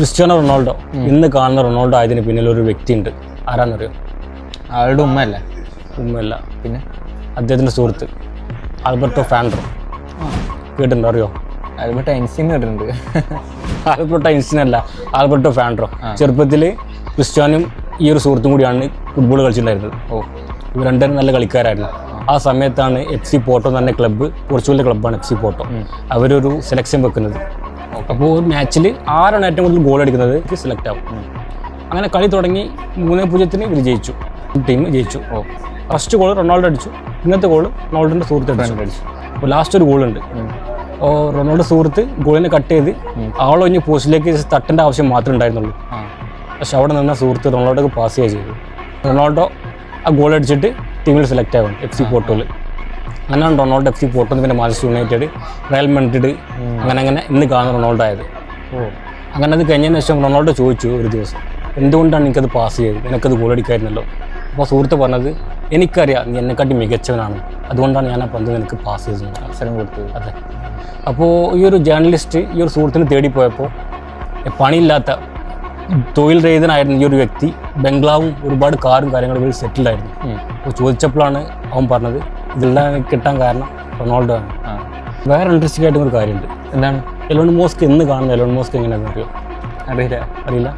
Cristiano Ronaldo ഇന്ന് കാണുന്ന Ronaldo ആയതിന് പിന്നിൽ ഒരു വ്യക്തിയുണ്ട്. ആരാന്നറിയോ? ആളുടെ ഉമ്മയല്ലേ? ഉമ്മയല്ല, പിന്നെ അദ്ദേഹത്തിൻ്റെ സുഹൃത്ത് ആൽബർട്ടോ ഫാൻഡ്രോ. കേട്ടിട്ടുണ്ടോ? അറിയോ? ആൽബർട്ട് ഐൻസ്റ്റീൻ കേട്ടിട്ടുണ്ട്. ആൽബർട്ടോ ഐൻസ്റ്റീൻ അല്ല, ആൽബർട്ടോ ഫാൻഡ്രോ. ചെറുപ്പത്തിൽ ക്രിസ്ത്യാനും ഈ ഒരു സുഹൃത്തും കൂടിയാണ് ഫുട്ബോൾ കളിച്ചിട്ടുണ്ടായിരുന്നത്. ഇവർ രണ്ടും നല്ല കളിക്കാരായിരുന്നു. ആ സമയത്താണ് FC പോർട്ടോ എന്ന് പറഞ്ഞ ക്ലബ്ബ്, പോർച്ചുഗലിൻ്റെ ക്ലബ്ബാണ് FC പോർട്ടോ, അവരൊരു സെലക്ഷൻ വെക്കുന്നത്. അപ്പോൾ ഒരു മാച്ചിൽ ആരാണ് ഏറ്റവും കൂടുതൽ ഗോൾ അടിക്കുന്നത് സെലക്ട് ആവും. അങ്ങനെ കളി തുടങ്ങി 3-0 ഇവർ ജയിച്ചു, ടീം ജയിച്ചു. ഫസ്റ്റ് ഗോൾ റൊണാൾഡോ അടിച്ചു, ഇന്നത്തെ ഗോൾ റൊണാൾഡോൻ്റെ സുഹൃത്ത് അടിച്ചു. അപ്പോൾ ലാസ്റ്റ് ഒരു ഗോളുണ്ട്. അപ്പോൾ റൊണാൾഡോ സുഹൃത്ത് ഗോളിനെ കട്ട് ചെയ്ത് ആളൊഞ്ഞ് പോസ്റ്റിലേക്ക് തട്ടേണ്ട ആവശ്യം മാത്രമേ ഉണ്ടായിരുന്നുള്ളൂ. പക്ഷെ അവിടെ നിന്ന സുഹൃത്ത് റൊണാൾഡോക്ക് പാസ് ചെയ്യുക ചെയ്തു. റൊണാൾഡോ ആ ഗോൾ അടിച്ചിട്ട് ടീമിൽ സെലക്ട് ആവും FC പോർട്ടോയിൽ. അങ്ങനെയാണ് റൊണാൾഡോ FC പോർട്ടോ, പിന്നെ മാഞ്ചസ്റ്റർ യുണൈറ്റഡ്, റയൽ മാഡ്രിഡ്, അങ്ങനെ ഇന്ന് കാണുന്ന റൊണാൾഡോ ആയത്. അങ്ങനെ അത് കഴിഞ്ഞതിന് ശേഷം റൊണാൾഡോ ചോദിച്ചു ഒരു ദിവസം, എന്തുകൊണ്ടാണ് എനിക്കത് പാസ് ചെയ്തത്, എനിക്കത് ഗോൾ അടിക്കായിരുന്നല്ലോ. അപ്പോൾ സുഹൃത്ത് പറഞ്ഞത്, എനിക്കറിയാം നീ എന്നെക്കാട്ടി മികച്ചവനാണ്, അതുകൊണ്ടാണ് ഞാൻ ആ പന്ത് നിനക്ക് പാസ് ചെയ്തത്, അവസരം കൊടുത്തത്. അതെ. അപ്പോൾ ഈ ഒരു ജേർണലിസ്റ്റ് ഈ ഒരു സുഹൃത്തിനെ തേടിപ്പോയപ്പോൾ പണിയില്ലാത്ത തൊഴിൽ രഹിതനായിരുന്നു ഈ ഒരു വ്യക്തി. ബംഗ്ലാവും ഒരുപാട് കാറും കാര്യങ്ങളും ഇവർ സെറ്റിൽഡായിരുന്നു. അപ്പോൾ ചോദിച്ചപ്പോഴാണ് അവൻ പറഞ്ഞത്, ഇതെല്ലാം കിട്ടാൻ കാരണം റൊണാൾഡോ ആണ്. വേറെ ഇൻട്രസ്റ്റിംഗ് ആയിട്ടും ഒരു കാര്യമുണ്ട്. എന്താണ്? എലോൺ മോസ്ക് എന്ന് കാണുന്നത് എലോൺ മോസ്ക് എങ്ങനെയാണെന്ന് അറിയോ? അറിയില്ല.